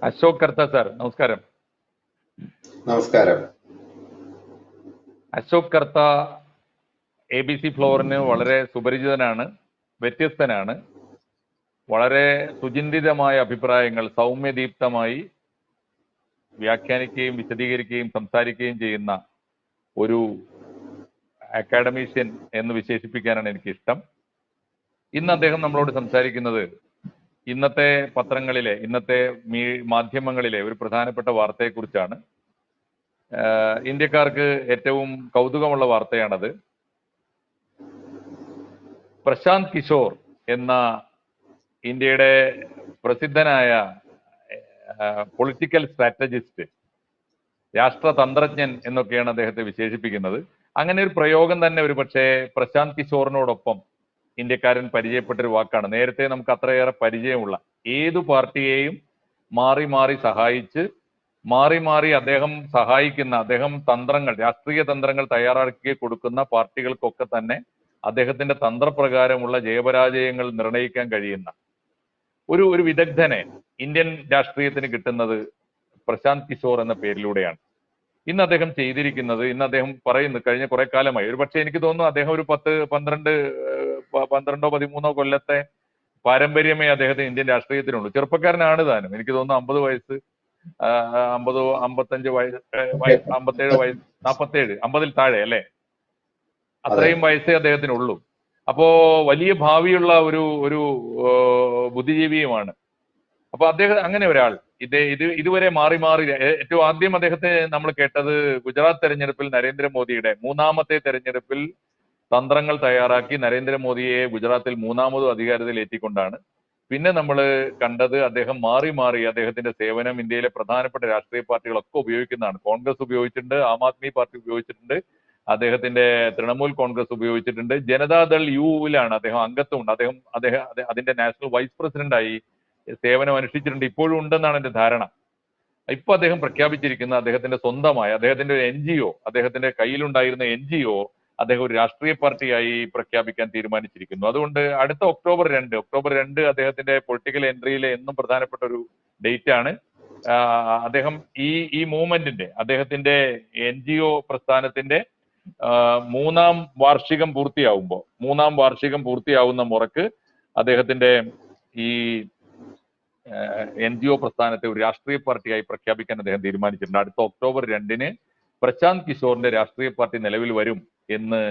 അശോക് കർത്ത sir, നമസ്കാരം. നമസ്കാരം. അശോക് കർത്ത ABC ഫ്ലോറിന് വളരെ സുപരിചിതനാണ്, വ്യത്യസ്തനാണ്. വളരെ സുചിന്തിതമായ അഭിപ്രായങ്ങൾ സൗമ്യദീപ്തമായി വ്യാഖ്യാനിക്കുകയും വിശദീകരിക്കുകയും സംസാരിക്കുകയും ചെയ്യുന്ന ഒരു അക്കാഡമീഷ്യൻ എന്ന് വിശേഷിപ്പിക്കാനാണ് എനിക്കിഷ്ടം. ഇന്ന് അദ്ദേഹം നമ്മളോട് സംസാരിക്കുന്നത് ഇന്നത്തെ പത്രങ്ങളിലെ, ഇന്നത്തെ മാധ്യമങ്ങളിലെ ഒരു പ്രധാനപ്പെട്ട വാർത്തയെക്കുറിച്ചാണ്. ഇന്ത്യക്കാർക്ക് ഏറ്റവും കൗതുകമുള്ള വാർത്തയാണത്. പ്രശാന്ത് കിഷോർ എന്ന ഇന്ത്യയുടെ പ്രസിദ്ധനായ പൊളിറ്റിക്കൽ സ്ട്രാറ്റജിസ്റ്റ്, രാഷ്ട്രതന്ത്രജ്ഞൻ എന്നൊക്കെയാണ് അദ്ദേഹത്തെ വിശേഷിപ്പിക്കുന്നത്. അങ്ങനെ ഒരു പ്രയോഗം തന്നെ ഒരു പക്ഷേ പ്രശാന്ത് കിഷോറിനോടൊപ്പം ഇന്ത്യക്കാരൻ പരിചയപ്പെട്ടൊരു വാക്കാണ്. നേരത്തെ നമുക്ക് അത്രയേറെ പരിചയമുള്ള ഏതു പാർട്ടിയെയും മാറി മാറി സഹായിച്ച്, മാറി മാറി അദ്ദേഹം സഹായിക്കുന്ന, അദ്ദേഹം തന്ത്രങ്ങൾ, രാഷ്ട്രീയ തന്ത്രങ്ങൾ തയ്യാറാക്കി കൊടുക്കുന്ന പാർട്ടികൾക്കൊക്കെ തന്നെ അദ്ദേഹത്തിന്റെ തന്ത്രപ്രകാരമുള്ള ജയപരാജയങ്ങൾ നിർണയിക്കാൻ കഴിയുന്ന ഒരു വിദഗ്ധനെ ഇന്ത്യൻ രാഷ്ട്രീയത്തിന് കിട്ടുന്നത് പ്രശാന്ത് കിഷോർ എന്ന പേരിലൂടെയാണ്. ഇന്ന് അദ്ദേഹം ചെയ്തിരിക്കുന്നത്, ഇന്ന് അദ്ദേഹം പറയുന്നു, കഴിഞ്ഞ കുറെ കാലമായി, ഒരു പക്ഷേ എനിക്ക് തോന്നുന്നു അദ്ദേഹം ഒരു 12-13 കൊല്ലത്തെ പാരമ്പര്യമേ അദ്ദേഹത്തിന് ഇന്ത്യൻ രാഷ്ട്രീയത്തിനുള്ളൂ. ചെറുപ്പക്കാരനാണ് താനും. എനിക്ക് തോന്നുന്നു 50 വയസ്സ്, 50, 55 വയസ്സ്, 57 വയസ്സ്, 47, 50-ൽ താഴെ അല്ലേ, അത്രയും വയസ്സേ അദ്ദേഹത്തിനുള്ളൂ. അപ്പോ വലിയ ഭാവിയുള്ള ഒരു ബുദ്ധിജീവിയുമാണ്. അപ്പൊ അദ്ദേഹം അങ്ങനെ ഒരാൾ ഇതുവരെ മാറി മാറി, ഏറ്റവും ആദ്യം അദ്ദേഹത്തെ നമ്മൾ കേട്ടത് ഗുജറാത്ത് തെരഞ്ഞെടുപ്പിൽ, നരേന്ദ്രമോദിയുടെ 3ാമത്തെ തെരഞ്ഞെടുപ്പിൽ തന്ത്രങ്ങൾ തയ്യാറാക്കി നരേന്ദ്രമോദിയെ ഗുജറാത്തിൽ 3ാമതും അധികാരത്തിൽ എത്തിക്കൊണ്ടാണ്. പിന്നെ നമ്മൾ കണ്ടത് അദ്ദേഹം മാറി മാറി അദ്ദേഹത്തിന്റെ സേവനം ഇന്ത്യയിലെ പ്രധാനപ്പെട്ട രാഷ്ട്രീയ പാർട്ടികളൊക്കെ ഉപയോഗിക്കുന്നതാണ്. കോൺഗ്രസ് ഉപയോഗിച്ചിട്ടുണ്ട്, ആം ആദ്മി പാർട്ടി ഉപയോഗിച്ചിട്ടുണ്ട്, അദ്ദേഹത്തിന്റെ തൃണമൂൽ കോൺഗ്രസ് ഉപയോഗിച്ചിട്ടുണ്ട്, ജനതാദൾ യുവിലാണ് അദ്ദേഹം അംഗത്വമുണ്ട്. അദ്ദേഹം അതിന്റെ നാഷണൽ വൈസ് പ്രസിഡന്റായി സേവനം അനുഷ്ഠിച്ചിട്ടുണ്ട്, ഇപ്പോഴും ഉണ്ടെന്നാണ് എന്റെ ധാരണ. ഇപ്പൊ അദ്ദേഹം പ്രഖ്യാപിച്ചിരിക്കുന്ന അദ്ദേഹത്തിന്റെ സ്വന്തമായ, അദ്ദേഹത്തിന്റെ ഒരു NGO, അദ്ദേഹത്തിന്റെ കയ്യിലുണ്ടായിരുന്ന NGO അദ്ദേഹം ഒരു രാഷ്ട്രീയ പാർട്ടിയായി പ്രഖ്യാപിക്കാൻ തീരുമാനിച്ചിരിക്കുന്നു. അതുകൊണ്ട് അടുത്ത ഒക്ടോബർ 2 അദ്ദേഹത്തിന്റെ പൊളിറ്റിക്കൽ എൻട്രിയിലെ എന്നും പ്രധാനപ്പെട്ട ഒരു ഡേറ്റ് ആണ്. അദ്ദേഹം ഈ മൂവ്മെന്റിന്റെ, അദ്ദേഹത്തിന്റെ NGO പ്രസ്ഥാനത്തിന്റെ 3ാം വാർഷികം പൂർത്തിയാവുന്ന മുറക്ക് അദ്ദേഹത്തിന്റെ ഈ NGO പ്രസ്ഥാനത്തെ ഒരു രാഷ്ട്രീയ പാർട്ടിയായി പ്രഖ്യാപിക്കാൻ അദ്ദേഹം തീരുമാനിച്ചിട്ടുണ്ട്. അടുത്ത ഒക്ടോബർ 2 പ്രശാന്ത് കിഷോറിന്റെ രാഷ്ട്രീയ പാർട്ടി നിലവിൽ വരും എന്ന്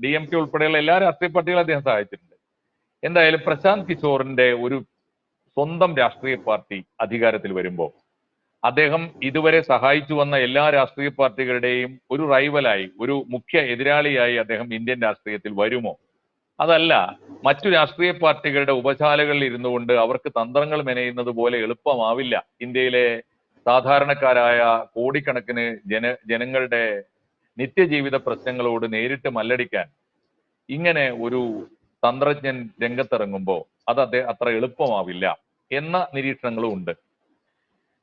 DMK ഉൾപ്പെടെയുള്ള എല്ലാ രാഷ്ട്രീയ പാർട്ടികളും അദ്ദേഹം സഹായിച്ചിട്ടുണ്ട്. എന്തായാലും പ്രശാന്ത് കിഷോറിന്റെ ഒരു സ്വന്തം രാഷ്ട്രീയ പാർട്ടി അധികാരത്തിൽ വരുമ്പോൾ അദ്ദേഹം ഇതുവരെ സഹായിച്ചു വന്ന എല്ലാ രാഷ്ട്രീയ പാർട്ടികളുടെയും ഒരു റൈവലായി, ഒരു മുഖ്യ എതിരാളിയായി അദ്ദേഹം ഇന്ത്യൻ രാഷ്ട്രീയത്തിൽ വരുമോ? അതല്ല, മറ്റു രാഷ്ട്രീയ പാർട്ടികളുടെ ഉപശാലകളിൽ ഇരുന്നു കൊണ്ട് അവർക്ക് തന്ത്രങ്ങൾ മെനയുന്നത് പോലെ എളുപ്പമാവില്ല ഇന്ത്യയിലെ സാധാരണക്കാരായ കോടിക്കണക്കിന് ജനങ്ങളുടെ നിത്യജീവിത പ്രശ്നങ്ങളോട് നേരിട്ട് മല്ലടിക്കാൻ. ഇങ്ങനെ ഒരു തന്ത്രജ്ഞൻ രംഗത്തിറങ്ങുമ്പോൾ അത് അത്ര എളുപ്പമാവില്ല എന്ന നിരീക്ഷണങ്ങളും ഉണ്ട്.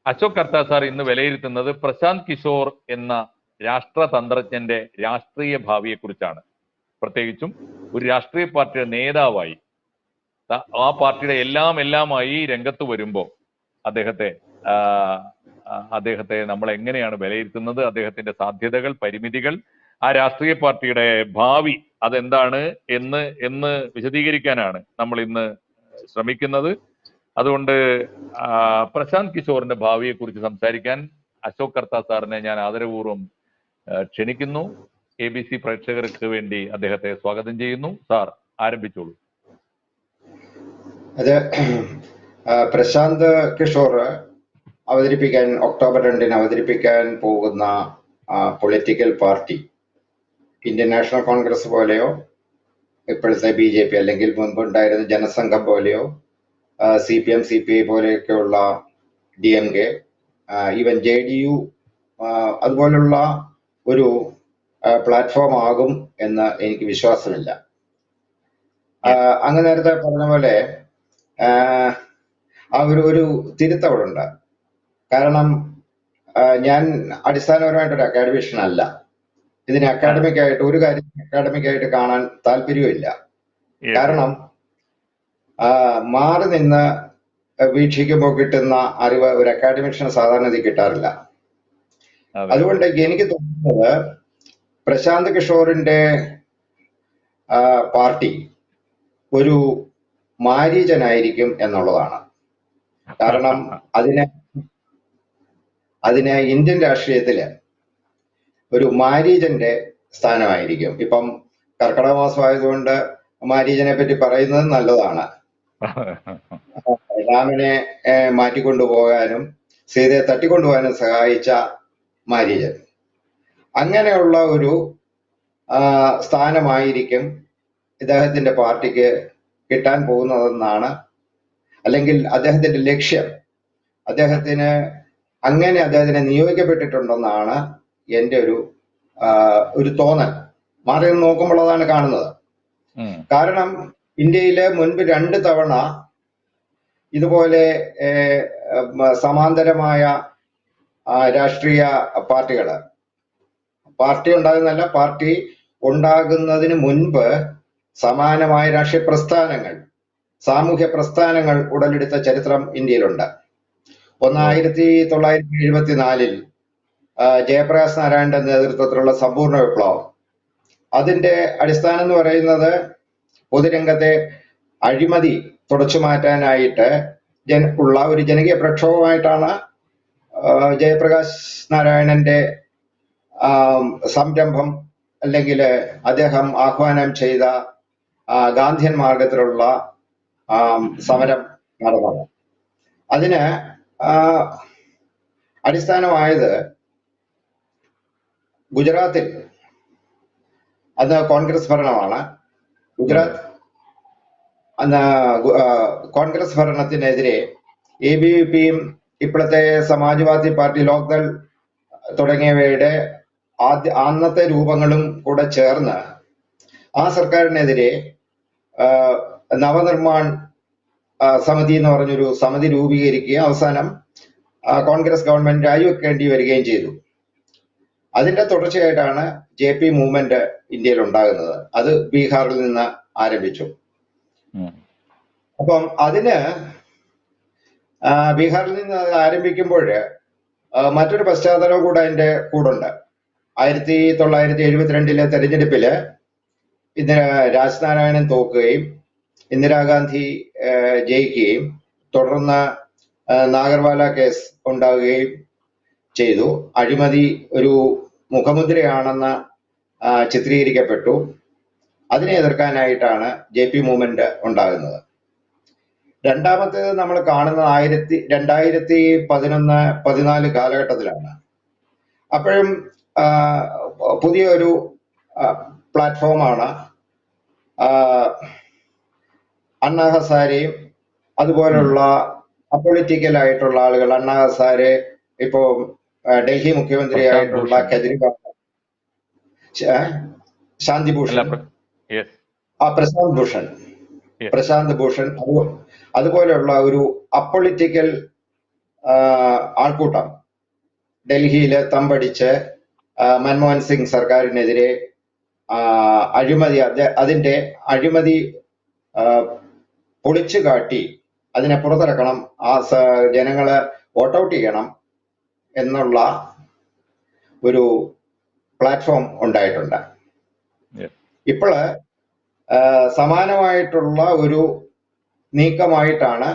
അശോക് കർത്ത സാർ ഇന്ന് വിലയിരുത്തുന്നത് പ്രശാന്ത് കിഷോർ എന്ന രാഷ്ട്രതന്ത്രജ്ഞന്റെ രാഷ്ട്രീയ ഭാവിയെക്കുറിച്ചാണ്. പ്രത്യേകിച്ചും ഒരു രാഷ്ട്രീയ പാർട്ടിയുടെ നേതാവായി, ആ പാർട്ടിയുടെ എല്ലാമായി രംഗത്ത് വരുമ്പോൾ അദ്ദേഹത്തെ നമ്മൾ എങ്ങനെയാണ് വിലയിരുത്തുന്നത്? അദ്ദേഹത്തിന്റെ സാധ്യതകൾ, പരിമിതികൾ, ആ രാഷ്ട്രീയ പാർട്ടിയുടെ ഭാവി അതെന്താണ് എന്ന് വിശദീകരിക്കാനാണ് നമ്മൾ ഇന്ന് ശ്രമിക്കുന്നത്. അതുകൊണ്ട് പ്രശാന്ത് കിഷോറിന്റെ ഭാവിയെ കുറിച്ച് സംസാരിക്കാൻ അശോക് കർത്ത സാറിനെ ഞാൻ ആദരപൂർവ്വം ക്ഷണിക്കുന്നു. ABC പ്രേക്ഷകർക്ക് വേണ്ടി അദ്ദേഹത്തെ സ്വാഗതം ചെയ്യുന്നു. സാർ, ആരംഭിച്ചോളൂ. അത് പ്രശാന്ത് കിഷോർ ഒക്ടോബർ 2 അവതരിപ്പിക്കാൻ പോകുന്ന political party Indian national Congress പോലെയോ, ഇപ്പോഴത്തെ BJP അല്ലെങ്കിൽ മുൻപുണ്ടായിരുന്ന ജനസംഘം പോലെയോ, CPM CPI പോലെയൊക്കെയുള്ള DMK, even JDU അതുപോലുള്ള ഒരു പ്ലാറ്റ്ഫോം ആകും എന്ന് എനിക്ക് വിശ്വാസമില്ല. അങ്ങ് നേരത്തെ പറഞ്ഞ പോലെ ആ ഒരു തിരുത്തവിടുണ്ട്. കാരണം ഞാൻ അടിസ്ഥാനപരമായിട്ടൊരു അക്കാഡമിഷ്യൻ അല്ല. ഇതിന് അക്കാഡമിക്കായിട്ട് ഒരു കാര്യം അക്കാഡമിക്കായിട്ട് കാണാൻ താല്പര്യമില്ല. കാരണം മാറി നിന്ന് വീക്ഷിക്കുമ്പോൾ കിട്ടുന്ന അറിവ് ഒരു അക്കാഡമിഷ്യന് സാധാരണ ഇത് കിട്ടാറില്ല. അതെ അതുകൊണ്ട് എനിക്ക് തോന്നുന്നത് പ്രശാന്ത് കിഷോറിന്റെ പാർട്ടി ഒരു മാരീചനായിരിക്കും എന്നുള്ളതാണ്. കാരണം അതിന് ഇന്ത്യൻ രാഷ്ട്രീയത്തില് ഒരു മാരീചന്റെ സ്ഥാനമായിരിക്കും. ഇപ്പം കർക്കിടക മാസം ആയതുകൊണ്ട് മാരീചനെ പറ്റി പറയുന്നത് നല്ലതാണ്. രാമനെ മാറ്റിക്കൊണ്ടുപോകാനും സീതയെ തട്ടിക്കൊണ്ടുപോകാനും സഹായിച്ച മാരീചൻ. അങ്ങനെയുള്ള ഒരു സ്ഥാനമായിരിക്കും ഇദ്ദേഹത്തിന്റെ പാർട്ടിക്ക് കിട്ടാൻ പോകുന്നതെന്നാണ്, അല്ലെങ്കിൽ അദ്ദേഹത്തിന്റെ ലക്ഷ്യം, അദ്ദേഹത്തിന് നിയോഗിക്കപ്പെട്ടിട്ടുണ്ടെന്നാണ് എൻ്റെ ഒരു തോന്നൽ. മാറി നോക്കുമ്പോൾ അതാണ് കാണുന്നത്. കാരണം ഇന്ത്യയിലെ മുൻപ് 2 തവണ ഇതുപോലെ സമാന്തരമായ രാഷ്ട്രീയ പാർട്ടി ഉണ്ടാകുന്നതല്ല, പാർട്ടി ഉണ്ടാകുന്നതിന് മുൻപ് സമാനമായ രാഷ്ട്രീയ പ്രസ്ഥാനങ്ങൾ, സാമൂഹ്യ പ്രസ്ഥാനങ്ങൾ ഉടലെടുത്ത ചരിത്രം ഇന്ത്യയിലുണ്ട്. 1974 ജയപ്രകാശ് നാരായണന്റെ നേതൃത്വത്തിലുള്ള സമ്പൂർണ്ണ വിപ്ലവം. അതിന്റെ അടിസ്ഥാനം എന്ന് പറയുന്നത് പൊതുരംഗത്തെ അഴിമതി തുടച്ചു മാറ്റാനായിട്ട് ഉള്ള ഒരു ജനകീയ പ്രക്ഷോഭമായിട്ടാണ് ജയപ്രകാശ് നാരായണന്റെ സംരംഭം, അല്ലെങ്കിൽ അദ്ദേഹം ആഹ്വാനം ചെയ്ത ഗാന്ധിയൻ മാർഗത്തിലുള്ള സമരം നടന്നത്. അതിന് അടിസ്ഥാനമായത് ഗുജറാത്തിൽ അന്ന് കോൺഗ്രസ് ഭരണമാണ്. ഗുജറാത്ത് അന്ന് കോൺഗ്രസ് ഭരണത്തിനെതിരെ ABVPയും ഇപ്പോഴത്തെ സമാജ്വാദി പാർട്ടി, ലോക്ദൾ തുടങ്ങിയവയുടെ അന്നത്തെ രൂപങ്ങളും കൂടെ ചേർന്ന് ആ സർക്കാരിനെതിരെ നവനിർമ്മാൺ സമിതി എന്ന് പറഞ്ഞൊരു സമിതി രൂപീകരിക്കുകയും അവസാനം കോൺഗ്രസ് ഗവൺമെന്റ് രാജിവെക്കേണ്ടി വരികയും ചെയ്തു. അതിന്റെ തുടർച്ചയായിട്ടാണ് JP മൂവ്മെന്റ് ഇന്ത്യയിൽ ഉണ്ടാകുന്നത്. അത് ബീഹാറിൽ നിന്ന് ആരംഭിച്ചു. അപ്പം അതിന് ബീഹാറിൽ നിന്ന് ആരംഭിക്കുമ്പോൾ മറ്റൊരു പശ്ചാത്തലവും കൂടെ അതിന്റെ കൂടുണ്ട്. 1972 തെരഞ്ഞെടുപ്പില് രാജ്നാരായണൻ തോക്കുകയും ഇന്ദിരാഗാന്ധി ജയിക്കുകയും തുടർന്ന് നാഗർവാല കേസ് ഉണ്ടാവുകയും ചെയ്തു. അഴിമതി ഒരു മുഖമുദ്രയാണെന്ന് ചിത്രീകരിക്കപ്പെട്ടു. അതിനെ എതിർക്കാനായിട്ടാണ് JP മൂവ്മെന്റ് ഉണ്ടാകുന്നത്. രണ്ടാമത്തേത് നമ്മൾ കാണുന്നത് 2011-14 കാലഘട്ടത്തിലാണ്. അപ്പോഴും പുതിയൊരു പ്ലാറ്റ്ഫോമാണ് അണ്ണാ ഹസാരെയും അതുപോലുള്ള അപൊളിറ്റിക്കൽ ആയിട്ടുള്ള ആളുകൾ. അണ്ണാ ഹസാരെ ഇപ്പോ ഡൽഹി മുഖ്യമന്ത്രിയായിട്ടുള്ള കെജ്രിവാൾ, ശാന്തിഭൂഷൺ, പ്രശാന്ത് ഭൂഷൺ, അതുപോലെയുള്ള ഒരു അപൊളിറ്റിക്കൽ ആൾക്കൂട്ടം ഡൽഹിയില് തമ്പടിച്ച് മൻമോഹൻ സിംഗ് സർക്കാരിനെതിരെ അതിന്റെ അഴിമതി പൊളിച്ചു കാട്ടി അതിനെ പുറത്തിറക്കണം, ജനങ്ങളെ വോട്ടൗട്ട് ചെയ്യണം എന്നുള്ള ഒരു പ്ലാറ്റ്ഫോം ഉണ്ടായിട്ടുണ്ട്. ഇപ്പോള് സമാനമായിട്ടുള്ള ഒരു നീക്കമായിട്ടാണ്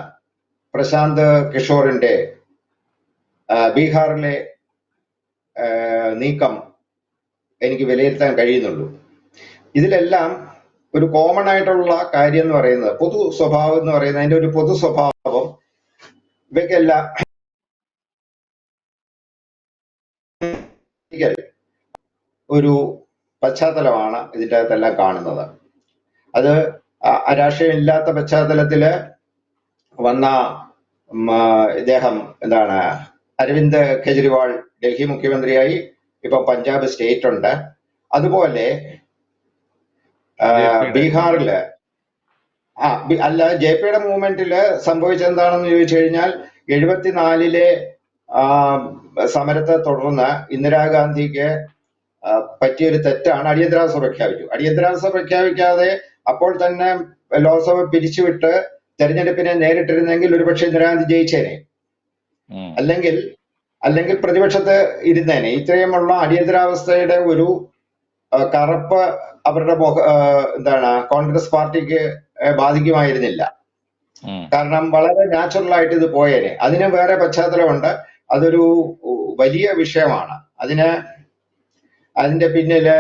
പ്രശാന്ത് കിഷോറിന്റെ ബീഹാറിലെ നീക്കം എനിക്ക് വിലയിരുത്താൻ കഴിയുന്നുള്ളൂ. ഇതിലെല്ലാം ഒരു കോമൺ ആയിട്ടുള്ള കാര്യം എന്ന് പറയുന്നത്, പൊതു സ്വഭാവം എന്ന് പറയുന്നത്, അതിന്റെ ഒരു പൊതു സ്വഭാവം ഇവയ്ക്കെല്ലാം ഒരു പശ്ചാത്തലമാണ് ഇതിൻ്റെ അകത്തെല്ലാം കാണുന്നത്. അത് രാഷ്ട്രീയം ഇല്ലാത്ത പശ്ചാത്തലത്തില് വന്ന ഇദ്ദേഹം അരവിന്ദ് കെജ്രിവാൾ ഡൽഹി മുഖ്യമന്ത്രിയായി, ഇപ്പം പഞ്ചാബ് സ്റ്റേറ്റ് ഉണ്ട്. അതുപോലെ ബീഹാറില് അല്ല, JPയുടെ മൂവ്മെന്റില് സംഭവിച്ചെന്താണെന്ന് ചോദിച്ചു കഴിഞ്ഞാൽ 74 സമരത്തെ തുടർന്ന് ഇന്ദിരാഗാന്ധിക്ക് പറ്റിയൊരു തെറ്റാണ് അടിയന്തരാവസ്ഥ പ്രഖ്യാപിച്ചു. അടിയന്തരാവസ്ഥ പ്രഖ്യാപിക്കാതെ അപ്പോൾ തന്നെ ലോക്സഭ പിരിച്ചുവിട്ട് തെരഞ്ഞെടുപ്പിനെ നേരിട്ടിരുന്നെങ്കിൽ ഒരുപക്ഷെ ഇന്ദിരാഗാന്ധി ജയിച്ചേനെ, ഉം. അല്ലെങ്കിൽ അല്ലെങ്കിൽ പ്രതിപക്ഷത്ത് ഇരുന്നേനെ. ഇത്രയുമുള്ള അടിയന്തരാവസ്ഥയുടെ ഒരു കറുപ്പ് അവരുടെ കോൺഗ്രസ് പാർട്ടിക്ക് ബാധിക്കുമായിരുന്നില്ല. ഉം. കാരണം വളരെ നാച്ചുറൽ ആയിട്ട് ഇത് പോയേനെ. അതിന് വേറെ പശ്ചാത്തലമുണ്ട്. അതൊരു വലിയ വിഷയമാണ്. അതിന്റെ പിന്നില്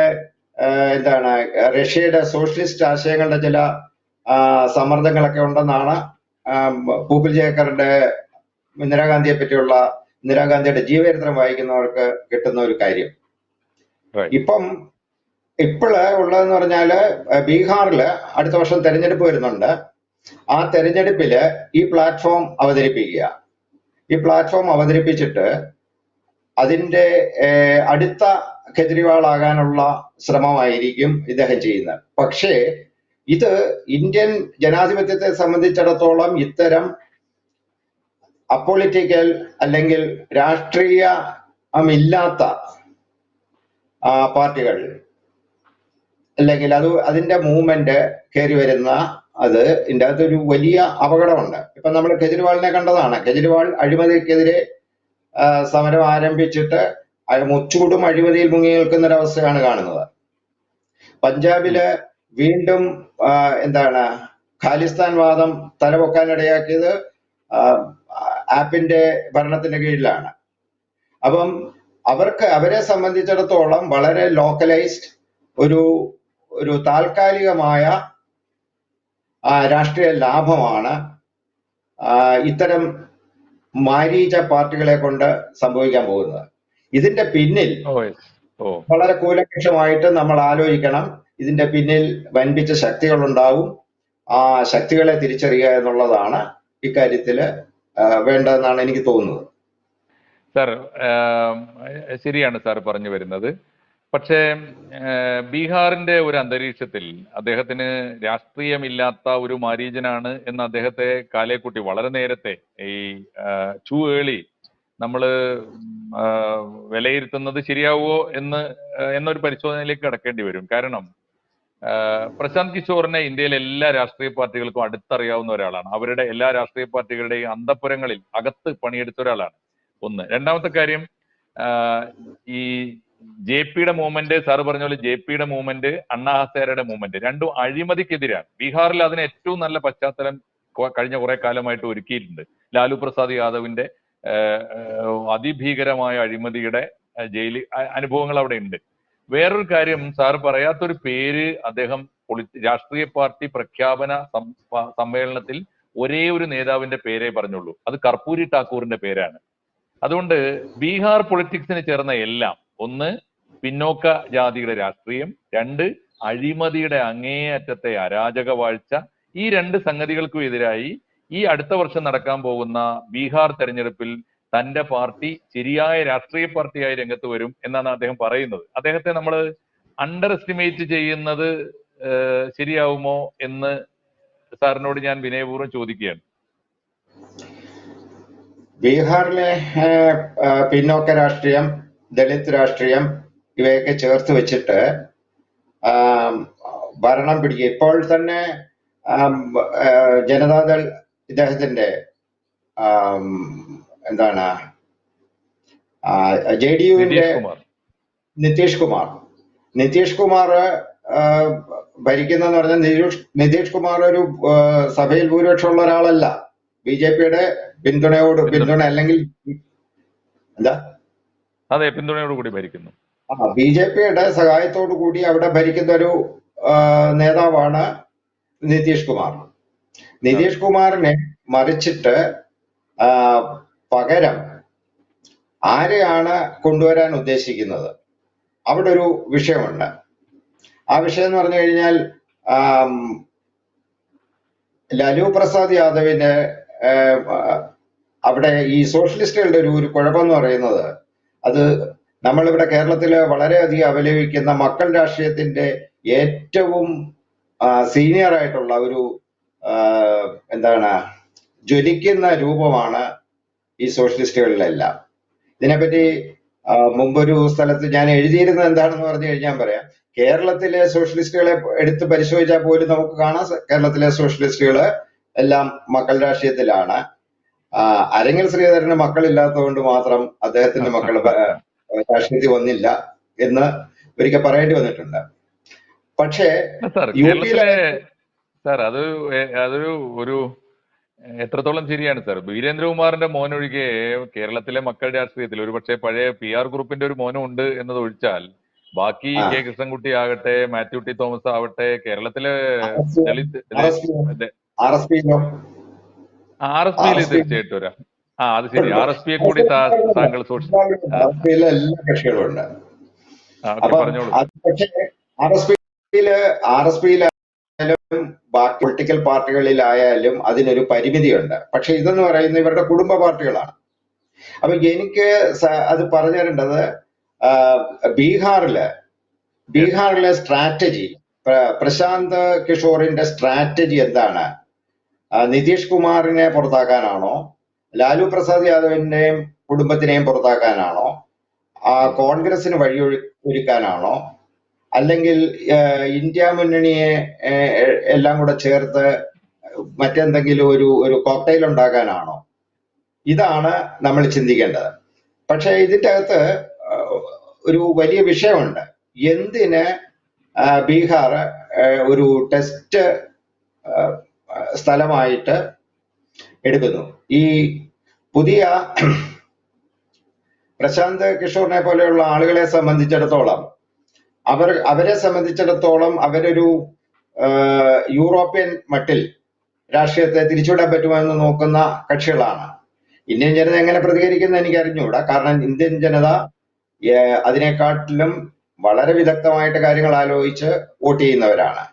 റഷ്യയുടെ സോഷ്യലിസ്റ്റ് ആശയങ്ങളുടെ ചില സമ്മർദ്ദങ്ങളൊക്കെ ഉണ്ടെന്നാണ് പൂപ്പിൽ ജയക്കറിന്റെ ഇന്ദിരാഗാന്ധിയെ പറ്റിയുള്ള ഇന്ദിരാഗാന്ധിയുടെ ജീവചരിത്രം വായിക്കുന്നവർക്ക് കിട്ടുന്ന ഒരു കാര്യം. Right. ഇപ്പോഴ് ഉള്ളതെന്ന് പറഞ്ഞാല് ബീഹാറില് അടുത്ത വർഷം തെരഞ്ഞെടുപ്പ് വരുന്നുണ്ട്. ആ തെരഞ്ഞെടുപ്പില് ഈ പ്ലാറ്റ്ഫോം അവതരിപ്പിക്കുക. ഈ പ്ലാറ്റ്ഫോം അവതരിപ്പിച്ചിട്ട് അതിന്റെ അടുത്ത കെജ്രിവാൾ ആകാനുള്ള ശ്രമമായിരിക്കും ഇദ്ദേഹം ചെയ്യുന്നത്. പക്ഷേ ഇത് ഇന്ത്യൻ ജനാധിപത്യത്തെ സംബന്ധിച്ചിടത്തോളം ഇത്തരം അപ്പൊളിറ്റിക്കൽ അല്ലെങ്കിൽ രാഷ്ട്രീയമില്ലാത്ത പാർട്ടികൾ അല്ലെങ്കിൽ അതിന്റെ മൂവ്മെന്റ് കയറി വരുന്ന ഇതിൻ്റെ അകത്തൊരു വലിയ അപകടമുണ്ട്. ഇപ്പൊ നമ്മൾ കെജ്രിവാളിനെ കണ്ടതാണ്. കെജ്രിവാൾ അഴിമതിക്കെതിരെ സമരം ആരംഭിച്ചിട്ട് മുച്ചൂടും അഴിമതിയിൽ മുങ്ങി നിൽക്കുന്ന ഒരവസ്ഥയാണ് കാണുന്നത്. പഞ്ചാബില് വീണ്ടും ഖാലിസ്ഥാൻ വാദം തലപൊക്കാനിടയാക്കിയത് ആപ്പിന്റെ ഭരണത്തിന്റെ കീഴിലാണ്. അപ്പം അവരെ സംബന്ധിച്ചിടത്തോളം വളരെ ലോക്കലൈസ്ഡ് ഒരു താൽക്കാലികമായ രാഷ്ട്രീയ ലാഭമാണ് ഇത്തരം മാരീച പാർട്ടികളെ കൊണ്ട് സംഭവിക്കാൻ പോകുന്നത്. ഇതിന്റെ പിന്നിൽ വളരെ കൂലങ്കഷമായിട്ട് നമ്മൾ ആലോചിക്കണം. ഇതിന്റെ പിന്നിൽ വൻപിച്ച ശക്തികളുണ്ടാവും. ആ ശക്തികളെ തിരിച്ചറിയുക എന്നുള്ളതാണ് ഇക്കാര്യത്തില് വേണ്ടതെന്നാണ് എനിക്ക് തോന്നുന്നത്. സാർ, ശരിയാണ് സാർ പറഞ്ഞു വരുന്നത്. പക്ഷേ ബീഹാറിന്റെ ഒരു അന്തരീക്ഷത്തിൽ അദ്ദേഹത്തിന് രാഷ്ട്രീയമില്ലാത്ത ഒരു മാരീചനാണ് എന്ന് അദ്ദേഹത്തെ കാലേക്കുട്ടി വളരെ നേരത്തെ ടു ഏർലി നമ്മൾ വിലയിരുത്തുന്നത് ശരിയാവുമോ എന്നൊരു പരിശോധനയിലേക്ക് കടക്കേണ്ടി വരും. കാരണം പ്രശാന്ത് കിഷോറിനെ ഇന്ത്യയിലെ എല്ലാ രാഷ്ട്രീയ പാർട്ടികൾക്കും അടുത്തറിയാവുന്ന ഒരാളാണ്. അവരുടെ എല്ലാ രാഷ്ട്രീയ പാർട്ടികളുടെയും അന്തഃപുരങ്ങളിൽ അകത്ത് പണിയെടുത്ത ഒരാളാണ്. ഒന്ന്. രണ്ടാമത്തെ കാര്യം, ഈ JP-യുടെ മൂവ്മെന്റ്, സാറ് പറഞ്ഞ പോലെ JP-യുടെ മൂവ്മെന്റ്, അണ്ണാ ഹസേരയുടെ മൂവ്മെന്റ് രണ്ടും അഴിമതിക്കെതിരാണ്. ബീഹാറിൽ അതിന് ഏറ്റവും നല്ല പശ്ചാത്തലം കഴിഞ്ഞ കുറെ കാലമായിട്ട് ഒരുക്കിയിട്ടുണ്ട്. ലാലു പ്രസാദ് യാദവിന്റെ അതിഭീകരമായ അഴിമതിയുടെ ജയില് അനുഭവങ്ങൾ അവിടെ ഉണ്ട്. വേറൊരു കാര്യം, സാർ പറയാത്തൊരു പേര് അദ്ദേഹം രാഷ്ട്രീയ പാർട്ടി പ്രഖ്യാപന സമ്മേളനത്തിൽ ഒരേ ഒരു നേതാവിന്റെ പേരേ പറഞ്ഞുള്ളൂ. അത് കർപ്പൂരി ഠാക്കൂറിന്റെ പേരാണ്. അതുകൊണ്ട് ബീഹാർ പൊളിറ്റിക്സിന് ചേർന്ന എല്ലാം, ഒന്ന് പിന്നോക്ക ജാതിയുടെ രാഷ്ട്രീയം, രണ്ട് അഴിമതിയുടെ അങ്ങേയറ്റത്തെ അരാജക വാഴ്ച, ഈ രണ്ട് സംഗതികൾക്കും എതിരായി ഈ അടുത്ത വർഷം നടക്കാൻ പോകുന്ന ബീഹാർ തെരഞ്ഞെടുപ്പിൽ തന്റെ പാർട്ടി ശരിയായ രാഷ്ട്രീയ പാർട്ടിയായി രംഗത്ത് വരും എന്നാണ് അദ്ദേഹം പറയുന്നത്. അദ്ദേഹത്തെ നമ്മൾ അണ്ടർ എസ്റ്റിമേറ്റ് ചെയ്യുന്നത് ശരിയാവുമോ എന്ന് സാറിനോട് ഞാൻ വിനയപൂർവ്വം ചോദിക്കുകയാണ്. ബീഹാറിലെ പിന്നോക്ക രാഷ്ട്രീയം, ദളിത് രാഷ്ട്രീയം ഇവയൊക്കെ ചേർത്ത് വെച്ചിട്ട് ഭരണം പിടിക്കുക. ഇപ്പോൾ തന്നെ ജനതാദൾ ഇദ്ദേഹത്തിന്റെ JDU-വിന്റെ നിതീഷ് കുമാർ ഭരിക്കുന്നെന്ന് പറഞ്ഞാൽ നിതീഷ് കുമാർ ഒരു സഭയിൽ ഭൂരിപക്ഷമുള്ള ഒരാളല്ല. BJP-യുടെ പിന്തുണ അല്ലെങ്കിൽ അതെ, പിന്തുണയോടുകൂടി ഭരിക്കുന്നു. BJP-യുടെ സഹായത്തോടു കൂടി അവിടെ ഭരിക്കുന്ന ഒരു നേതാവാണ് നിതീഷ് കുമാർ. നിതീഷ് കുമാറിനെ മറിച്ചിട്ട് പകരം ആരെയാണ് കൊണ്ടുവരാൻ ഉദ്ദേശിക്കുന്നത്? അവിടെ ഒരു വിഷയമുണ്ട്. ആ വിഷയം എന്ന് പറഞ്ഞു കഴിഞ്ഞാൽ ലാലു പ്രസാദ് യാദവിന് അവിടെ ഈ സോഷ്യലിസ്റ്റുകളുടെ ഒരു കുഴപ്പമെന്ന് പറയുന്നത്, അത് നമ്മളിവിടെ കേരളത്തിൽ വളരെയധികം അപലപിക്കുന്ന മക്കൾ രാഷ്ട്രീയത്തിന്റെ ഏറ്റവും സീനിയർ ആയിട്ടുള്ള ഒരു ജ്വലിക്കുന്ന രൂപമാണ് ഈ സോഷ്യലിസ്റ്റുകളിലെല്ലാം. ഇതിനെപ്പറ്റി മുമ്പൊരു സ്ഥലത്ത് ഞാൻ എഴുതിയിരുന്നത് എന്താണെന്ന് പറഞ്ഞു കഴിഞ്ഞാൽ പറയാം. കേരളത്തിലെ സോഷ്യലിസ്റ്റുകളെ എടുത്ത് പരിശോധിച്ചാൽ പോലും നമുക്ക് കാണാം കേരളത്തിലെ സോഷ്യലിസ്റ്റുകള് എല്ലാം മക്കൾ രാഷ്ട്രീയത്തിലാണ്. അരങ്ങിൽ ശ്രീധരന് മക്കളില്ലാത്തതുകൊണ്ട് മാത്രം അദ്ദേഹത്തിന്റെ മക്കൾ രാഷ്ട്രീയത്തിൽ വന്നില്ല എന്ന് ഒരിക്കൽ പറയേണ്ടി വന്നിട്ടുണ്ട്. പക്ഷേ സാർ യു കേരളത്തിലെ പിയിലെ സാർ അതൊരു ഒരു എത്രത്തോളം ശരിയാണ് സാർ? വീരേന്ദ്രകുമാറിന്റെ മോനൊഴികെ കേരളത്തിലെ മക്കൾ രാഷ്ട്രീയത്തിൽ ഒരുപക്ഷെ പഴയ PR ഗ്രൂപ്പിന്റെ ഒരു മോനും ഉണ്ട് എന്നത് ഒഴിച്ചാൽ ബാക്കി ആ, കെ കൃഷ്ണൻകുട്ടി ആകട്ടെ, മാത്യു ടി തോമസ് ആവട്ടെ, കേരളത്തിലെ ദളിത് RSPയിലോ RSPയിൽ തീർച്ചയായിട്ടും വരാം. അത് ശരി. RSPയെ കൂടി താങ്കൾ RSPയിലെ എല്ലാ കക്ഷികളും ഉണ്ട്. ഓക്കെ, അപ്പം പറഞ്ഞോളൂ. അത് പക്ഷേ RSPയിലായാലും ബാക്കി പൊളിറ്റിക്കൽ പാർട്ടികളിലായാലും അതിനൊരു പരിമിതിയുണ്ട്. പക്ഷെ ഇതെന്ന് പറയുന്നത് ഇവരുടെ കുടുംബ പാർട്ടികളാണ്. അപ്പൊ എനിക്ക് അത് പറഞ്ഞു തരേണ്ടത് ബീഹാറിലെ സ്ട്രാറ്റജി, പ്രശാന്ത് കിഷോറിന്റെ സ്ട്രാറ്റജി എന്താണ്? നിതീഷ് കുമാറിനെ പുറത്താക്കാനാണോ, ലാലു പ്രസാദ് യാദവിന്റെയും കുടുംബത്തിനെയും പുറത്താക്കാനാണോ, കോൺഗ്രസിന് ഒരുക്കാനാണോ, അല്ലെങ്കിൽ ഇന്ത്യ മുന്നണിയെ എല്ലാം കൂടെ ചേർത്ത് മറ്റെന്തെങ്കിലും ഒരു കോക്ടെയിൽ ഉണ്ടാക്കാനാണോ? ഇതാണ് നമ്മൾ ചിന്തിക്കേണ്ടത്. പക്ഷെ ഇതിന്റെ അകത്ത് ഒരു വലിയ വിഷയമുണ്ട്. എന്തിന് ബീഹാർ ഒരു ടെസ്റ്റ് സ്ഥലമായിട്ട് എടുക്കുന്നു? ഈ പുതിയ പ്രശാന്ത് കിഷോറിനെ പോലെയുള്ള ആളുകളെ സംബന്ധിച്ചിടത്തോളം അവരെ സംബന്ധിച്ചിടത്തോളം അവരൊരു യൂറോപ്യൻ മട്ടിൽ രാഷ്ട്രീയത്തെ തിരിച്ചുവിടാൻ പറ്റുമെന്ന് നോക്കുന്ന കക്ഷികളാണ്. ഇന്ത്യൻ ജനത എങ്ങനെ പ്രതികരിക്കുന്ന എനിക്ക് അറിഞ്ഞുകൂടാ. കാരണം ഇന്ത്യൻ ജനത അതിനെക്കാട്ടിലും വളരെ വിദഗ്ധമായിട്ട് കാര്യങ്ങൾ ആലോചിച്ച് വോട്ട് ചെയ്യുന്നവരാണ്.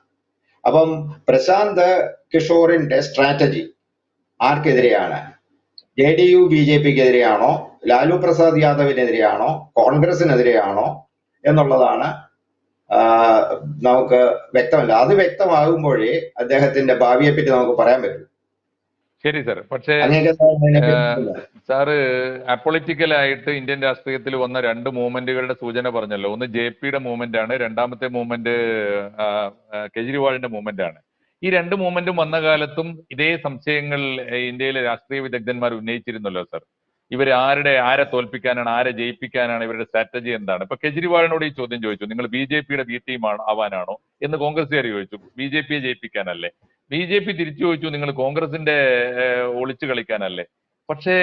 അപ്പം പ്രശാന്ത് കിഷോറിന്റെ സ്ട്രാറ്റജി ആർക്കെതിരെയാണ്? JDU BJPക്കെതിരെയാണോ, ലാലു പ്രസാദ് യാദവിനെതിരെയാണോ, കോൺഗ്രസിനെതിരെയാണോ എന്നുള്ളതാണ് നമുക്ക് വ്യക്തമല്ല. അത് വ്യക്തമാകുമ്പോഴേ അദ്ദേഹത്തിന്റെ ഭാവിയെ പറ്റി നമുക്ക് പറയാൻ പറ്റും. ശരി സാർ. പക്ഷേ സാറ് അപ്പൊളിറ്റിക്കൽ ആയിട്ട് ഇന്ത്യൻ രാഷ്ട്രീയത്തിൽ വന്ന രണ്ട് മൂവ്മെന്റുകളുടെ സൂചന പറഞ്ഞല്ലോ. ഒന്ന് JPയുടെ മൂവ്മെന്റ് ആണ്, രണ്ടാമത്തെ മൂവ്മെന്റ് കെജ്രിവാളിന്റെ മൂവ്മെന്റ് ആണ്. ഈ രണ്ട് മൂവ്മെന്റും വന്ന കാലത്തും ഇതേ സംശയങ്ങൾ ഇന്ത്യയിലെ രാഷ്ട്രീയ വിദഗ്ധന്മാർ ഉന്നയിച്ചിരുന്നല്ലോ സാർ. ഇവർ ആരെ തോൽപ്പിക്കാനാണ്, ആരെ ജയിപ്പിക്കാനാണ്, ഇവരുടെ സ്ട്രാറ്റജി എന്താണ്? ഇപ്പൊ കെജ്രിവാളിനോട് ഈ ചോദ്യം ചോദിച്ചു, നിങ്ങൾ BJPയുടെ B ടീം ആവാനാണോ എന്ന് കോൺഗ്രസ്സുകാർ ചോദിച്ചു. BJPയെ ജയിപ്പിക്കാനല്ലേ? BJP തിരിച്ചു ചോദിച്ചു, നിങ്ങൾ കോൺഗ്രസിന്റെ ഒളിച്ചു കളിക്കാനല്ലേ? പക്ഷേ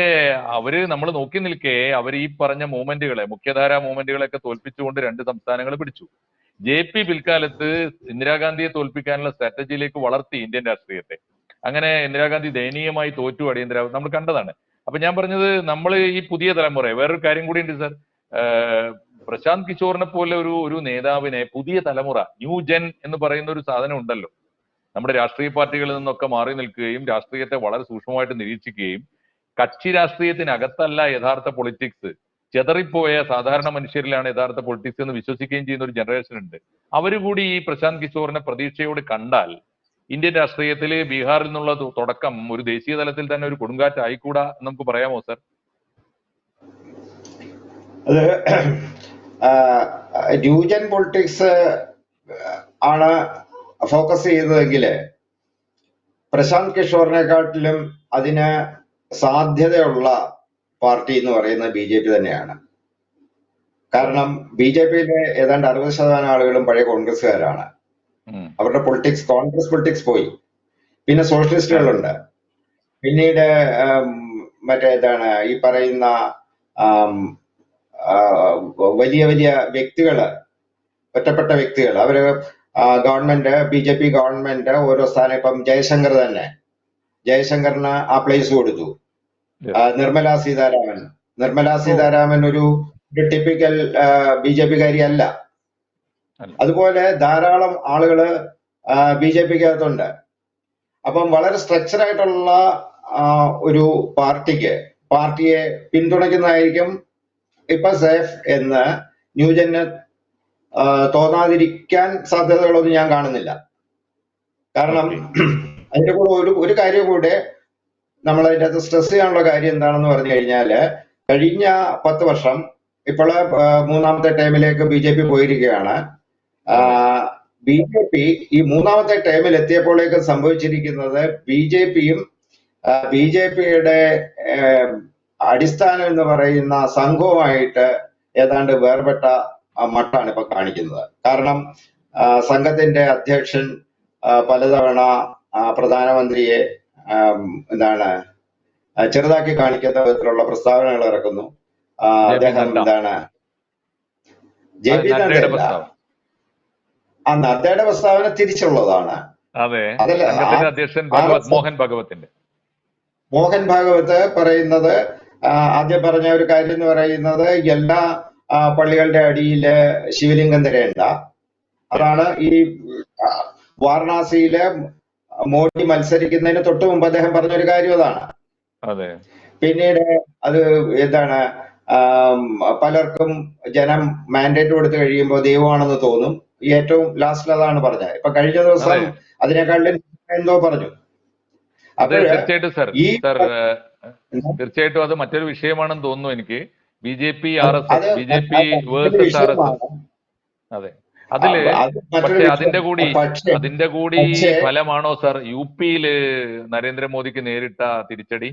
നമ്മൾ നോക്കി നിൽക്കെ അവർ ഈ പറഞ്ഞ മൂവ്മെന്റുകളെ, മുഖ്യധാരാ മൂവ്മെന്റുകളെയൊക്കെ തോൽപ്പിച്ചുകൊണ്ട് രണ്ട് സംസ്ഥാനങ്ങൾ പിടിച്ചു. JP പിൽക്കാലത്ത് ഇന്ദിരാഗാന്ധിയെ തോൽപ്പിക്കാനുള്ള സ്ട്രാറ്റജിയിലേക്ക് വളർത്തി ഇന്ത്യൻ രാഷ്ട്രീയത്തെ. അങ്ങനെ ഇന്ദിരാഗാന്ധി ദയനീയമായി തോറ്റു അടിയന്തരാവസ്ഥ നമ്മൾ കണ്ടതാണ്. അപ്പൊ ഞാൻ പറഞ്ഞത്, നമ്മൾ ഈ പുതിയ തലമുറ, വേറൊരു കാര്യം കൂടി ഉണ്ട് സാർ. പ്രശാന്ത് കിഷോറിനെ പോലെ ഒരു നേതാവിനെ പുതിയ തലമുറ, ന്യൂ ജെൻ എന്ന് പറയുന്ന ഒരു സാധനം ഉണ്ടല്ലോ, നമ്മുടെ രാഷ്ട്രീയ പാർട്ടികളിൽ നിന്നൊക്കെ മാറി നിൽക്കുകയും രാഷ്ട്രീയത്തെ വളരെ സൂക്ഷ്മമായിട്ട് നിരീക്ഷിക്കുകയും കക്ഷി രാഷ്ട്രീയത്തിനകത്തല്ല യഥാർത്ഥ പൊളിറ്റിക്സ്, ചെതറിപ്പോയ സാധാരണ മനുഷ്യരിലാണ് യഥാർത്ഥ പൊളിറ്റിക്സ് എന്ന് വിശ്വസിക്കുകയും ചെയ്യുന്ന ഒരു ജനറേഷൻ ഉണ്ട്. അവരുകൂടി ഈ പ്രശാന്ത് കിഷോറിനെ പ്രതീക്ഷയോട് കണ്ടാൽ ഇന്ത്യൻ രാഷ്ട്രീയത്തിൽ ബീഹാറിൽ നിന്നുള്ള തുടക്കം ഒരു ദേശീയ തലത്തിൽ തന്നെ ഒരു കൊടുങ്കാറ്റ് ആയിക്കൂടാ എന്ന് നമുക്ക് പറയാമോ സാർ? അത് ന്യൂജൻ പൊളിറ്റിക്സ് ആണ് ഫോക്കസ് ചെയ്തതെങ്കിൽ പ്രശാന്ത് കിഷോറിനെക്കാട്ടിലും അതിന് സാധ്യതയുള്ള പാർട്ടി എന്ന് പറയുന്നത് BJP തന്നെയാണ്. കാരണം BJPയിലെ ഏതാണ്ട് 60% ആളുകളും പഴയ കോൺഗ്രസ്സുകാരാണ്. അവരുടെ പൊളിറ്റിക്സ്, കോൺഗ്രസ് പൊളിറ്റിക്സ് പോയി. പിന്നെ സോഷ്യലിസ്റ്റുകളുണ്ട്. പിന്നീട് മറ്റേതാണ് ഈ പറയുന്ന വലിയ വലിയ വ്യക്തികള്, ഒറ്റപ്പെട്ട വ്യക്തികൾ, അവര് ഗവൺമെന്റ്, BJP ഗവൺമെന്റ് ഓരോ സ്ഥാനം, ഇപ്പം ജയശങ്കറിന് ആ പ്ലേസ് കൊടുത്തു. നിർമ്മല സീതാരാമൻ ഒരു ടിപ്പിക്കൽ BJPക്കാരി അല്ല. അതുപോലെ ധാരാളം ആളുകള് BJPക്കകത്തുണ്ട്. അപ്പം വളരെ സ്ട്രക്ചർ ആയിട്ടുള്ള ഒരു പാർട്ടിയെ പിന്തുണയ്ക്കുന്നതായിരിക്കും ഇപ്പൊ സേഫ് എന്ന് ന്യൂജന് തോന്നാതിരിക്കാൻ സാധ്യതകളൊന്നും ഞാൻ കാണുന്നില്ല. കാരണം അതിന്റെ കൂടെ ഒരു കാര്യം കൂടെ നമ്മൾ അതിൻ്റെ അകത്ത് സ്ട്രെസ് ചെയ്യാനുള്ള കാര്യം എന്താണെന്ന് പറഞ്ഞു കഴിഞ്ഞാല്, കഴിഞ്ഞ 10 വർഷം ഇപ്പോൾ 3ാമത്തെ ടൈമിലേക്ക് BJP പോയിരിക്കുകയാണ്. BJP ഈ മൂന്നാമത്തെ ടേമിൽ എത്തിയപ്പോഴേക്കും സംഭവിച്ചിരിക്കുന്നത് BJPയുടെ അടിസ്ഥാനം എന്ന് പറയുന്ന സംഘവുമായിട്ട് ഏതാണ്ട് വേർപെട്ട മട്ടാണ് ഇപ്പൊ കാണിക്കുന്നത്. കാരണം സംഘത്തിന്റെ അധ്യക്ഷൻ പലതവണ പ്രധാനമന്ത്രിയെ എന്താണ് ചെറുതാക്കി കാണിക്കുന്ന വിധത്തിലുള്ള പ്രസ്താവനകൾ ഇറക്കുന്നു. അദ്ദേഹം എന്താണ് JP നദ്ദയല്ല, ആ നദ്ദയുടെ പ്രസ്താവന തിരിച്ചുള്ളതാണ്. അധ്യക്ഷൻ മോഹൻ ഭാഗവത് പറയുന്നത്, ആദ്യം പറഞ്ഞ ഒരു കാര്യം എന്ന് പറയുന്നത് എല്ലാ പള്ളികളുടെ അടിയില് ശിവലിംഗം തരേണ്ട. അതാണ് ഈ വാരണാസിയിലെ മോഡി മത്സരിക്കുന്നതിന് തൊട്ട് മുമ്പ് അദ്ദേഹം പറഞ്ഞൊരു കാര്യം അതാണ്. പിന്നീട് അത് എന്താണ് പലർക്കും ജനം മാൻഡേറ്റ് കൊടുത്തു കഴിയുമ്പോൾ ദൈവമാണെന്ന് തോന്നും. ഏറ്റവും ലാസ്റ്റിൽ അതാണ് പറഞ്ഞത്. ഇപ്പൊ കഴിഞ്ഞ ദിവസം അതിനേക്കാളും എന്തോ പറഞ്ഞു. തീർച്ചയായിട്ടും അത് മറ്റൊരു വിഷയമാണെന്ന് തോന്നുന്നു എനിക്ക്. BJP RSS versus RSS. അതെ, പക്ഷെ അതിന്റെ കൂടി ഫലമാണോ സാർ UP-യില് നരേന്ദ്രമോദിക്ക് നേരിട്ട തിരിച്ചടി?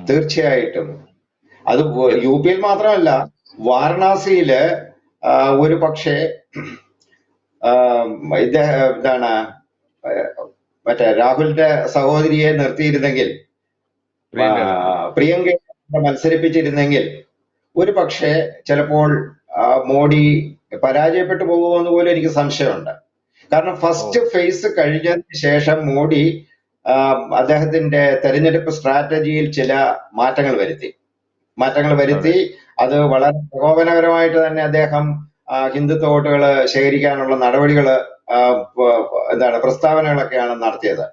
തീർച്ചയായിട്ടും അത് UP-യിൽ മാത്രമല്ല, വാരണാസിയില് ഒരു പക്ഷേ ഇദ്ദേഹം എന്താണ് മറ്റേ രാഹുലിന്റെ സഹോദരിയെ നിർത്തിയിരുന്നെങ്കിൽ, പ്രിയങ്കയെ മത്സരിപ്പിച്ചിരുന്നെങ്കിൽ ഒരു പക്ഷേ ചിലപ്പോൾ മോഡി പരാജയപ്പെട്ടു പോകുമെന്ന് പോലും എനിക്ക് സംശയമുണ്ട്. കാരണം ഫസ്റ്റ് ഫേസ് കഴിഞ്ഞതിന് ശേഷം മോഡി അദ്ദേഹത്തിന്റെ തെരഞ്ഞെടുപ്പ് സ്ട്രാറ്റജിയിൽ ചില മാറ്റങ്ങൾ വരുത്തി. അത് വളരെ പ്രകോപനപരമായിട്ട് തന്നെ അദ്ദേഹം ഹിന്ദുത്വ വോട്ടുകൾ ശേഖരിക്കാനുള്ള നടപടികൾ പ്രസ്താവനകളൊക്കെയാണ് നടത്തിയത്.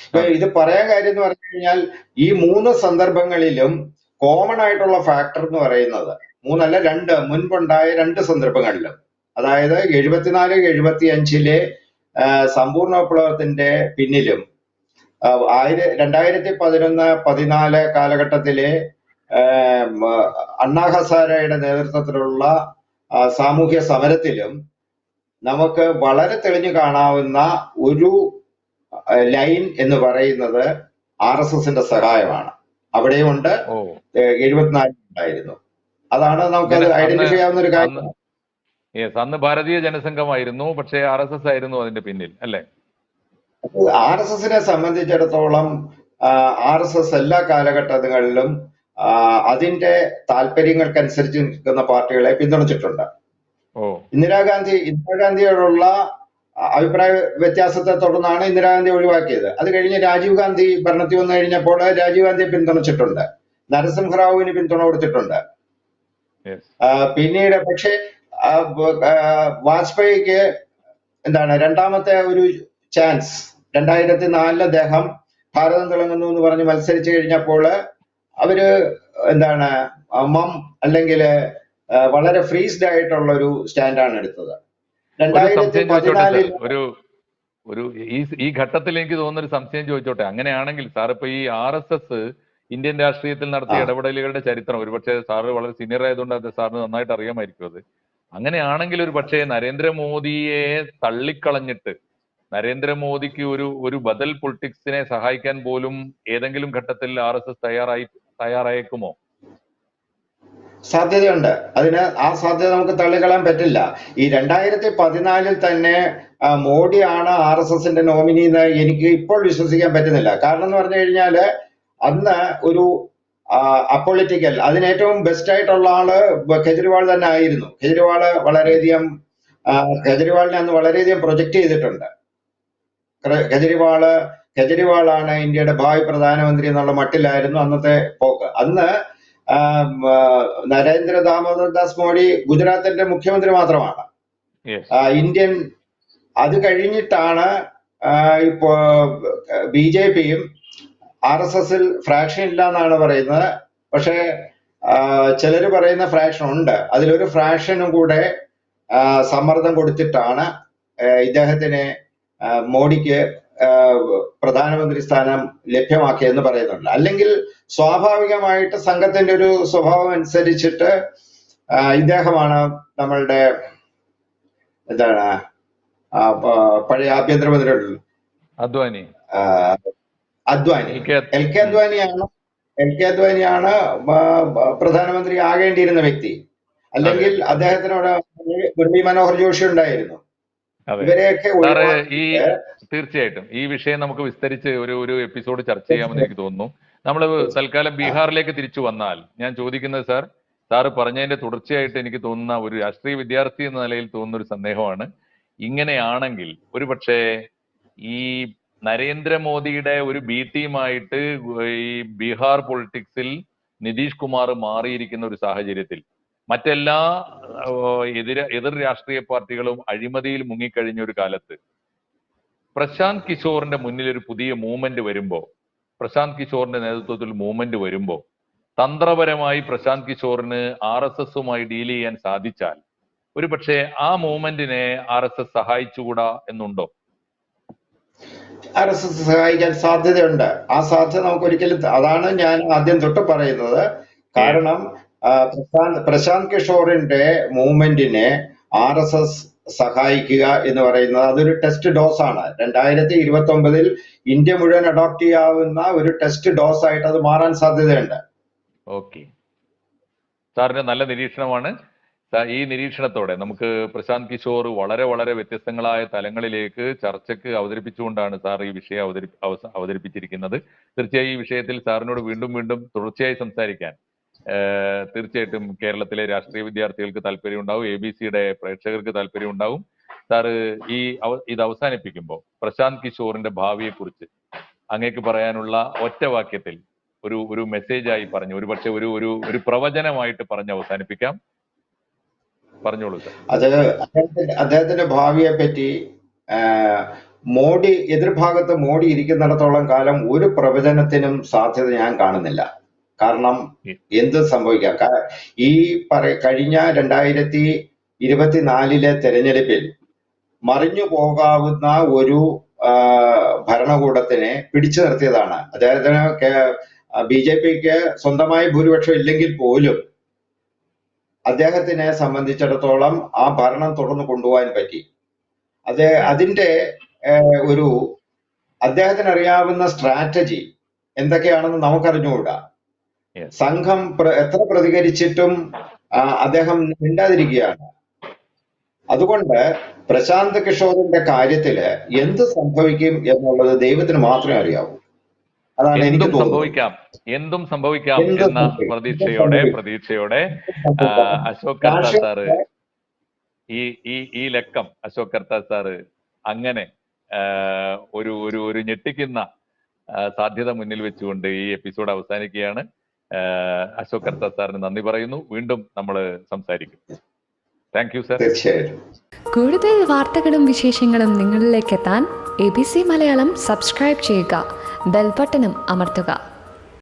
ഇപ്പൊ ഇത് പറയാൻ കാര്യം എന്ന് പറഞ്ഞു കഴിഞ്ഞാൽ ഈ മൂന്ന് സന്ദർഭങ്ങളിലും കോമൺ ആയിട്ടുള്ള ഫാക്ടർ എന്ന് പറയുന്നത്, മൂന്നല്ല രണ്ട്, മുൻപുണ്ടായ രണ്ട് സന്ദർഭങ്ങളിലും, അതായത് 74-75 സമ്പൂർണ്ണ വിപ്ലവത്തിന്റെ പിന്നിലും 2011-14 കാലഘട്ടത്തിലെ അണ്ണാ ഹസാരയുടെ നേതൃത്വത്തിലുള്ള സാമൂഹ്യ സമരത്തിലും നമുക്ക് വളരെ തെളിഞ്ഞു കാണാവുന്ന ഒരു ലൈൻ എന്ന് പറയുന്നത് RSSന്റെ സഹായമാണ്. അവിടെയുണ്ട്, 74 ഉണ്ടായിരുന്നു. അതാണ് നമുക്കത് ഐഡന്റിഫൈ ചെയ്യാവുന്ന ഒരു കാര്യം. അന്ന് ഭാരതീയ ജനസംഘമായിരുന്നു, പക്ഷേ RSS ആയിരുന്നു അതിന്റെ പിന്നിൽ, അല്ലേ? RSSനെ സംബന്ധിച്ചിടത്തോളം RSS എല്ലാ കാലഘട്ടങ്ങളിലും അതിന്റെ താല്പര്യങ്ങൾക്കനുസരിച്ച് നിൽക്കുന്ന പാർട്ടികളെ പിന്തുണച്ചിട്ടുണ്ട്. ഇന്ദിരാഗാന്ധിയോടുള്ള അഭിപ്രായ വ്യത്യാസത്തെ തുടർന്നാണ് ഇന്ദിരാഗാന്ധി ഒഴിവാക്കിയത്. അത് കഴിഞ്ഞ് രാജീവ് ഗാന്ധി ഭരണത്തിൽ വന്നു കഴിഞ്ഞപ്പോൾ രാജീവ് ഗാന്ധിയെ പിന്തുണച്ചിട്ടുണ്ട്, നരസിംഹറാവുവിന് പിന്തുണ കൊടുത്തിട്ടുണ്ട്. പിന്നീട് പക്ഷെ വാജ്പേയിക്ക് രണ്ടാമത്തെ ഒരു ചാൻസ് 2004 അദ്ദേഹം ഭാരതം തിളങ്ങുന്നു എന്ന് പറഞ്ഞ് മത്സരിച്ചു കഴിഞ്ഞപ്പോൾ അവര് മം അല്ലെങ്കിൽ വളരെ ഫ്രീസ്ഡ് ആയിട്ടുള്ള ഒരു സ്റ്റാൻഡാണ് എടുത്തത്. 2014 ഈ ഘട്ടത്തിൽ എനിക്ക് തോന്നുന്ന ഒരു സംശയം ചോദിച്ചോട്ടെ. അങ്ങനെയാണെങ്കിൽ സാർ ഇപ്പൊ ഈ RSS ഇന്ത്യൻ രാഷ്ട്രീയത്തിൽ നടത്തിയ ഇടപെടലുകളുടെ ചരിത്രം, ഒരുപക്ഷെ സാറ് വളരെ സീനിയർ ആയതുകൊണ്ട് അത് സാറിന് നന്നായിട്ട് അറിയാമായിരിക്കും. അത് അങ്ങനെയാണെങ്കിൽ ഒരു പക്ഷേ നരേന്ദ്രമോദിയെ തള്ളിക്കളഞ്ഞിട്ട് നരേന്ദ്രമോദിക്ക് ഒരു ബദൽ പൊളിറ്റിക്സിനെ സഹായിക്കാൻ പോലും ഏതെങ്കിലും ഘട്ടത്തിൽ RSS തയ്യാറായേക്കുമോ? സാധ്യതയുണ്ട്. ആ സാധ്യത നമുക്ക് തള്ളിക്കളയാൻ പറ്റില്ല. ഈ 2014 തന്നെ മോഡിയാണ് RSSന്റെ നോമിനി എന്ന് എനിക്ക് ഇപ്പോൾ വിശ്വസിക്കാൻ പറ്റുന്നില്ല. കാരണം എന്ന് പറഞ്ഞു കഴിഞ്ഞാല് അന്ന് ഒരു അപ്പൊളിറ്റിക്കൽ, അതിന് ഏറ്റവും ബെസ്റ്റ് ആയിട്ടുള്ള ആള് കെജ്രിവാൾ തന്നെ ആയിരുന്നു. കെജ്രിവാളിനെ അന്ന് വളരെയധികം പ്രൊജക്ട് ചെയ്തിട്ടുണ്ട്. കെജ്രിവാളാണ് ഇന്ത്യയുടെ ഭാവി പ്രധാനമന്ത്രി എന്നുള്ള മട്ടിലായിരുന്നു അന്നത്തെ പോക്ക്. അന്ന് നരേന്ദ്ര ദാമോദർ ദാസ് മോഡി ഗുജറാത്തിന്റെ മുഖ്യമന്ത്രി മാത്രമാണ്. ഇന്ത്യൻ അത് കഴിഞ്ഞിട്ടാണ് ഇപ്പോ BJPയും RSSൽ ഫ്രാക്ഷൻ ഇല്ല എന്നാണ് പറയുന്നത്. പക്ഷെ ചിലര് പറയുന്ന ഫ്രാക്ഷൻ ഉണ്ട്. അതിലൊരു ഫ്രാക്ഷനും കൂടെ സമ്മർദ്ദം കൊടുത്തിട്ടാണ് ഇദ്ദേഹത്തിന് മോഡിക്ക് പ്രധാനമന്ത്രി സ്ഥാനം ലഭ്യമാക്കിയെന്ന് പറയുന്നുണ്ട്. അല്ലെങ്കിൽ സ്വാഭാവികമായിട്ട് സംഘത്തിന്റെ ഒരു സ്വഭാവം അനുസരിച്ചിട്ട് ഇദ്ദേഹമാണ് നമ്മളുടെ എന്താണ് പഴയ ആഭ്യന്തരമന്ത്രി Advani, Advani, L K L K അദ്വാനിയാണ് പ്രധാനമന്ത്രി ആകേണ്ടിയിരുന്ന വ്യക്തി. അല്ലെങ്കിൽ അദ്ദേഹത്തിനോട് മുരളി മനോഹർ ജോഷി ഉണ്ടായിരുന്നു. ഇവരെയൊക്കെ തീർച്ചയായിട്ടും ഈ വിഷയം നമുക്ക് വിസ്തരിച്ച് ഒരു എപ്പിസോഡ് ചർച്ച ചെയ്യാമെന്ന് എനിക്ക് തോന്നുന്നു. നമ്മൾ തൽക്കാലം ബീഹാറിലേക്ക് തിരിച്ചു വന്നാൽ ഞാൻ ചോദിക്കുന്നത് സാറ് പറഞ്ഞതിന്റെ തുടർച്ചയായിട്ട് എനിക്ക് തോന്നുന്ന ഒരു രാഷ്ട്രീയ വിദ്യാർത്ഥി എന്ന നിലയിൽ തോന്നുന്ന ഒരു സന്ദേഹമാണ്. ഇങ്ങനെയാണെങ്കിൽ ഒരുപക്ഷെ ഈ നരേന്ദ്രമോദിയുടെ ഒരു ബി ടീമായിട്ട് ഈ ബീഹാർ പൊളിറ്റിക്സിൽ നിതീഷ് കുമാർ മാറിയിരിക്കുന്ന ഒരു സാഹചര്യത്തിൽ മറ്റെല്ലാ എതിർ രാഷ്ട്രീയ പാർട്ടികളും അഴിമതിയിൽ മുങ്ങിക്കഴിഞ്ഞ ഒരു കാലത്ത് പ്രശാന്ത് കിഷോറിന്റെ മുന്നിൽ ഒരു പുതിയ മൂവ്മെന്റ് വരുമ്പോ, പ്രശാന്ത് കിഷോറിന്റെ നേതൃത്വത്തിൽ മൂവ്മെന്റ് വരുമ്പോ തന്ത്രപരമായി പ്രശാന്ത് കിഷോറിന് RSSുമായി ഡീൽ ചെയ്യാൻ സാധിച്ചാൽ ഒരുപക്ഷെ ആ മൂവ്മെന്റിനെ RSS സഹായിച്ചുകൂടാ എന്നുണ്ടോ? RSS സഹായിക്കാൻ സാധ്യതയുണ്ട്. ആ സാധ്യത നമുക്ക് ഒരിക്കലും, അതാണ് ഞാൻ ആദ്യം തൊട്ട് പറയുന്നത്. കാരണം പ്രശാന്ത് കിഷോറിന്റെ മൂവ്മെന്റിനെ RSS സഹായിക്കുക എന്ന് പറയുന്നത് അതൊരു ടെസ്റ്റ് ഡോസ് ആണ്. 2029 ഇന്ത്യ മുഴുവൻ അഡോപ്റ്റ് ചെയ്യാവുന്ന ഒരു ടെസ്റ്റ് ഡോസ് ആയിട്ട് അത് മാറാൻ സാധ്യതയുണ്ട്. ഓക്കെ, സാറിന്റെ നല്ല നിരീക്ഷണമാണ്. ഈ നിരീക്ഷണത്തോടെ നമുക്ക് പ്രശാന്ത് കിഷോർ വളരെ വളരെ വ്യത്യസ്തങ്ങളായ തലങ്ങളിലേക്ക് ചർച്ചയ്ക്ക് അവതരിപ്പിച്ചുകൊണ്ടാണ് സാർ ഈ വിഷയം അവതരിപ്പിച്ചിരിക്കുന്നത്. തീർച്ചയായും ഈ വിഷയത്തിൽ സാറിനോട് വീണ്ടും വീണ്ടും തുടർച്ചയായി സംസാരിക്കാൻ തീർച്ചയായിട്ടും കേരളത്തിലെ രാഷ്ട്രീയ വിദ്യാർത്ഥികൾക്ക് താല്പര്യമുണ്ടാവും, ABC-യുടെ പ്രേക്ഷകർക്ക് താല്പര്യമുണ്ടാവും. സാറ് ഇത് അവസാനിപ്പിക്കുമ്പോൾ പ്രശാന്ത് കിഷോറിന്റെ ഭാവിയെ കുറിച്ച് അങ്ങേക്ക് പറയാനുള്ള ഒറ്റ വാക്യത്തിൽ ഒരു മെസ്സേജായി പറഞ്ഞു, ഒരുപക്ഷെ ഒരു പ്രവചനമായിട്ട് പറഞ്ഞ് അവസാനിപ്പിക്കാം. പറഞ്ഞോളൂ സാർ. അത് അദ്ദേഹത്തിന്റെ ഭാവിയെ പറ്റി എതിർഭാഗത്ത് മോഡി ഇരിക്കുന്നിടത്തോളം കാലം ഒരു പ്രവചനത്തിനും സാധ്യത ഞാൻ കാണുന്നില്ല. കാരണം എന്ത് സംഭവിക്കാം, ഈ കഴിഞ്ഞ 2024 തെരഞ്ഞെടുപ്പിൽ മറിഞ്ഞു പോകാവുന്ന ഒരു ഭരണകൂടത്തിനെ പിടിച്ചു നിർത്തിയതാണ്. അദ്ദേഹത്തിന് BJPക്ക് സ്വന്തമായി ഭൂരിപക്ഷം ഇല്ലെങ്കിൽ പോലും അദ്ദേഹത്തിനെ സംബന്ധിച്ചിടത്തോളം ആ ഭരണം തുടർന്ന് കൊണ്ടുപോകാൻ പറ്റി. അതിന്റെ അദ്ദേഹത്തിന് അറിയാവുന്ന സ്ട്രാറ്റജി എന്തൊക്കെയാണെന്ന് നമുക്കറിഞ്ഞുകൂടാ. സംഘം എത്ര പ്രതികരിച്ചിട്ടും അദ്ദേഹം മിണ്ടാതിരിക്കുകയാണ്. അതുകൊണ്ട് പ്രശാന്ത് കിഷോറിന്റെ കാര്യത്തില് എന്ത് സംഭവിക്കും എന്നുള്ളത് ദൈവത്തിന് മാത്രമേ അറിയാവൂ. അതാണ് എനിക്ക് എന്തും സംഭവിക്കാം എന്ന പ്രതീക്ഷയോടെ അശോക് കർത്ത സാറ് ഈ ലക്കം അശോക് കർത്ത സാറ് അങ്ങനെ ഒരു ഞെട്ടിക്കുന്ന സാധ്യത മുന്നിൽ വെച്ചുകൊണ്ട് ഈ എപ്പിസോഡ് അവസാനിക്കുകയാണ്. അശോക് കർത്ത സാറിന് നന്ദി പറയുന്നു. വീണ്ടും നമ്മൾ സംസാരിക്കും. Thank you sir. കൂടുതൽ വാർത്തകളും വിശേഷങ്ങളും നിങ്ങളിലേക്ക് എത്താൻ ABC മലയാളം സബ്സ്ക്രൈബ് ചെയ്യുക, ബെൽ ബട്ടണും അമർത്തുക.